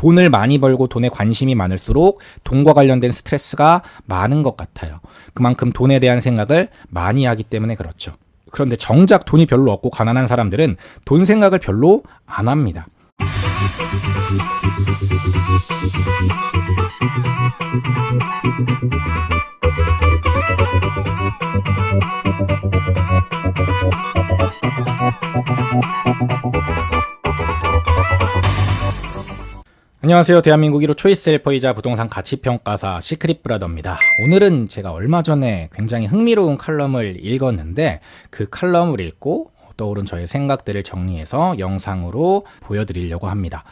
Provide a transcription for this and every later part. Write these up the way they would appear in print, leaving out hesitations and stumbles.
돈을 많이 벌고 돈에 관심이 많을수록 돈과 관련된 스트레스가 많은 것 같아요. 그만큼 돈에 대한 생각을 많이 하기 때문에 그렇죠. 그런데 정작 돈이 별로 없고 가난한 사람들은 돈 생각을 별로 안 합니다. 안녕하세요. 대한민국 1호 초이스 헬퍼이자 부동산 가치평가사 시크릿 브라더입니다. 오늘은 제가 얼마 전에 굉장히 흥미로운 칼럼을 읽었는데 그 칼럼을 읽고 떠오른 저의 생각들을 정리해서 영상으로 보여드리려고 합니다.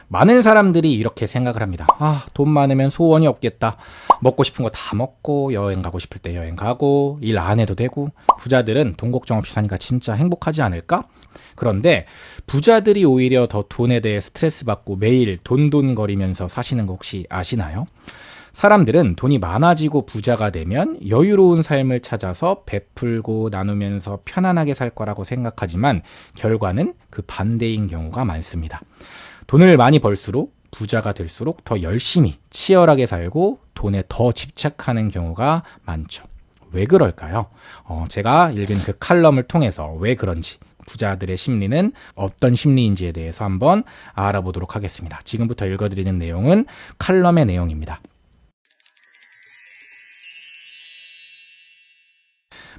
많은 사람들이 이렇게 생각을 합니다. 돈 많으면 소원이 없겠다. 먹고 싶은 거 다 먹고 여행 가고 싶을 때 여행 가고 일 안 해도 되고 부자들은 돈 걱정 없이 사니까 진짜 행복하지 않을까? 그런데 부자들이 오히려 더 돈에 대해 스트레스 받고 매일 돈돈거리면서 사시는 거 혹시 아시나요? 사람들은 돈이 많아지고 부자가 되면 여유로운 삶을 찾아서 베풀고 나누면서 편안하게 살 거라고 생각하지만 결과는 그 반대인 경우가 많습니다. 돈을 많이 벌수록 부자가 될수록 더 열심히 치열하게 살고 돈에 더 집착하는 경우가 많죠. 왜 그럴까요? 제가 읽은 그 칼럼을 통해서 왜 그런지 부자들의 심리는 어떤 심리인지에 대해서 한번 알아보도록 하겠습니다. 지금부터 읽어드리는 내용은 칼럼의 내용입니다.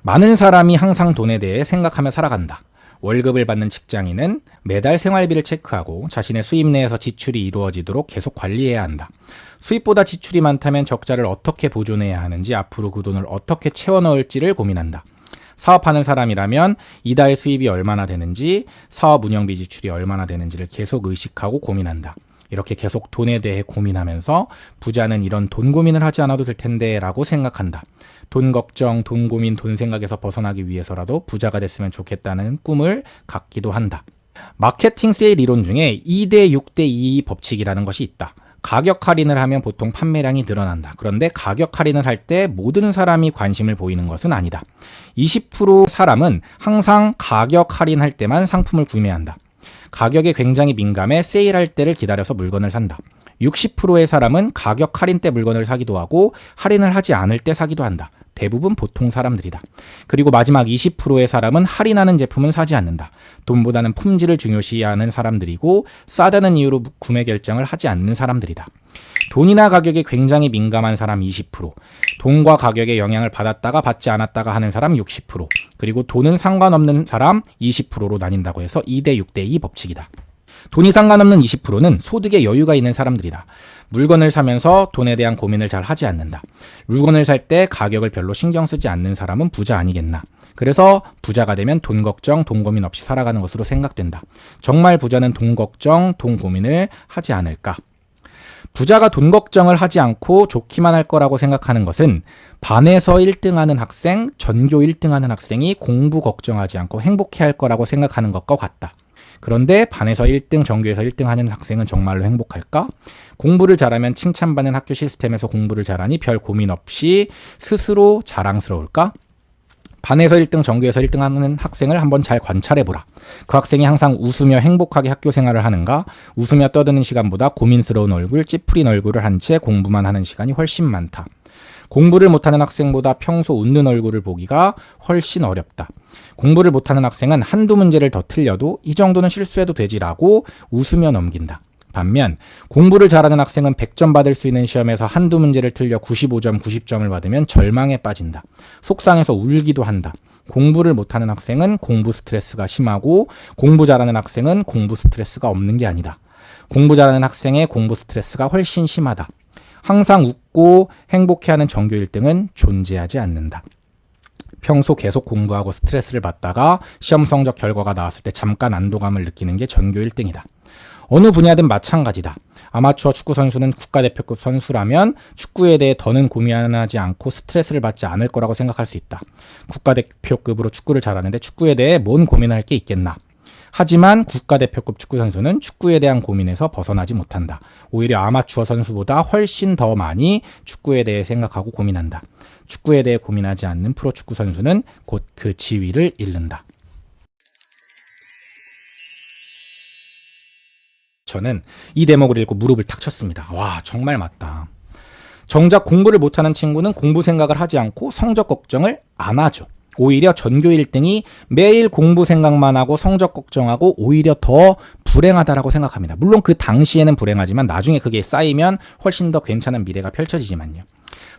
많은 사람이 항상 돈에 대해 생각하며 살아간다. 월급을 받는 직장인은 매달 생활비를 체크하고 자신의 수입 내에서 지출이 이루어지도록 계속 관리해야 한다. 수입보다 지출이 많다면 적자를 어떻게 보존해야 하는지, 앞으로 그 돈을 어떻게 채워 넣을지를 고민한다. 사업하는 사람이라면 이달 수입이 얼마나 되는지, 사업 운영비 지출이 얼마나 되는지를 계속 의식하고 고민한다. 이렇게 계속 돈에 대해 고민하면서 부자는 이런 돈 고민을 하지 않아도 될 텐데 라고 생각한다. 돈 걱정, 돈 고민, 돈 생각에서 벗어나기 위해서라도 부자가 됐으면 좋겠다는 꿈을 갖기도 한다. 마케팅 세일 이론 중에 2대 6대 2 법칙이라는 것이 있다. 가격 할인을 하면 보통 판매량이 늘어난다. 그런데 가격 할인을 할 때 모든 사람이 관심을 보이는 것은 아니다. 20% 사람은 항상 가격 할인할 때만 상품을 구매한다. 가격에 굉장히 민감해 세일할 때를 기다려서 물건을 산다. 60%의 사람은 가격 할인 때 물건을 사기도 하고 할인을 하지 않을 때 사기도 한다. 대부분 보통 사람들이다. 그리고 마지막 20%의 사람은 할인하는 제품은 사지 않는다. 돈보다는 품질을 중요시하는 사람들이고 싸다는 이유로 구매 결정을 하지 않는 사람들이다. 돈이나 가격에 굉장히 민감한 사람 20%, 돈과 가격에 영향을 받았다가 받지 않았다가 하는 사람 60%, 그리고 돈은 상관없는 사람 20%로 나뉜다고 해서 2대 6대 2 법칙이다. 돈이 상관없는 20%는 소득에 여유가 있는 사람들이다. 물건을 사면서 돈에 대한 고민을 잘 하지 않는다. 물건을 살 때 가격을 별로 신경 쓰지 않는 사람은 부자 아니겠나. 그래서 부자가 되면 돈 걱정, 돈 고민 없이 살아가는 것으로 생각된다. 정말 부자는 돈 걱정, 돈 고민을 하지 않을까? 부자가 돈 걱정을 하지 않고 좋기만 할 거라고 생각하는 것은 반에서 1등하는 학생, 전교 1등하는 학생이 공부 걱정하지 않고 행복해할 거라고 생각하는 것과 같다. 그런데 반에서 1등, 전교에서 1등 하는 학생은 정말로 행복할까? 공부를 잘하면 칭찬받는 학교 시스템에서 공부를 잘하니 별 고민 없이 스스로 자랑스러울까? 반에서 1등, 전교에서 1등 하는 학생을 한번 잘 관찰해보라. 그 학생이 항상 웃으며 행복하게 학교 생활을 하는가? 웃으며 떠드는 시간보다 고민스러운 얼굴, 찌푸린 얼굴을 한 채 공부만 하는 시간이 훨씬 많다. 공부를 못하는 학생보다 평소 웃는 얼굴을 보기가 훨씬 어렵다. 공부를 못하는 학생은 한두 문제를 더 틀려도 이 정도는 실수해도 되지라고 웃으며 넘긴다. 반면 공부를 잘하는 학생은 100점 받을 수 있는 시험에서 한두 문제를 틀려 95점, 90점을 받으면 절망에 빠진다. 속상해서 울기도 한다. 공부를 못하는 학생은 공부 스트레스가 심하고 공부 잘하는 학생은 공부 스트레스가 없는 게 아니다. 공부 잘하는 학생의 공부 스트레스가 훨씬 심하다. 항상 웃고 행복해하는 전교 1등은 존재하지 않는다. 평소 계속 공부하고 스트레스를 받다가 시험 성적 결과가 나왔을 때 잠깐 안도감을 느끼는 게 전교 1등이다. 어느 분야든 마찬가지다. 아마추어 축구 선수는 국가대표급 선수라면 축구에 대해 더는 고민하지 않고 스트레스를 받지 않을 거라고 생각할 수 있다. 국가대표급으로 축구를 잘하는데 축구에 대해 뭔 고민할 게 있겠나. 하지만 국가대표급 축구 선수는 축구에 대한 고민에서 벗어나지 못한다. 오히려 아마추어 선수보다 훨씬 더 많이 축구에 대해 생각하고 고민한다. 축구에 대해 고민하지 않는 프로축구 선수는 곧 그 지위를 잃는다. 저는 이 대목을 읽고 무릎을 탁 쳤습니다. 와, 정말 맞다. 정작 공부를 못하는 친구는 공부 생각을 하지 않고 성적 걱정을 안 하죠. 오히려 전교 1등이 매일 공부 생각만 하고 성적 걱정하고 오히려 더 불행하다라고 생각합니다. 물론 그 당시에는 불행하지만 나중에 그게 쌓이면 훨씬 더 괜찮은 미래가 펼쳐지지만요.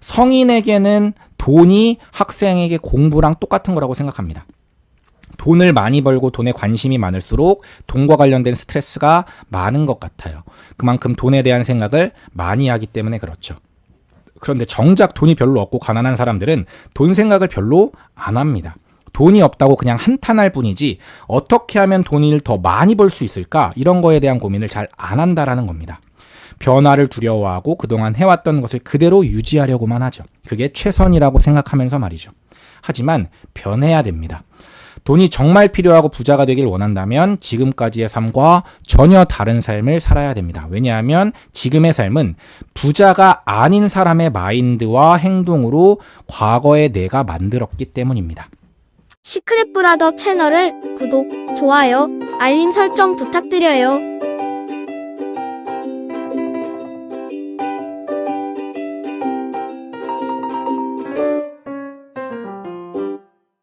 성인에게는 돈이 학생에게 공부랑 똑같은 거라고 생각합니다. 돈을 많이 벌고 돈에 관심이 많을수록 돈과 관련된 스트레스가 많은 것 같아요. 그만큼 돈에 대한 생각을 많이 하기 때문에 그렇죠. 그런데 정작 돈이 별로 없고 가난한 사람들은 돈 생각을 별로 안 합니다. 돈이 없다고 그냥 한탄할 뿐이지 어떻게 하면 돈을 더 많이 벌 수 있을까? 이런 거에 대한 고민을 잘 안 한다라는 겁니다. 변화를 두려워하고 그동안 해왔던 것을 그대로 유지하려고만 하죠. 그게 최선이라고 생각하면서 말이죠. 하지만 변해야 됩니다. 돈이 정말 필요하고 부자가 되길 원한다면 지금까지의 삶과 전혀 다른 삶을 살아야 됩니다. 왜냐하면 지금의 삶은 부자가 아닌 사람의 마인드와 행동으로 과거의 내가 만들었기 때문입니다. 시크릿 브라더 채널을 구독, 좋아요, 알림 설정 부탁드려요.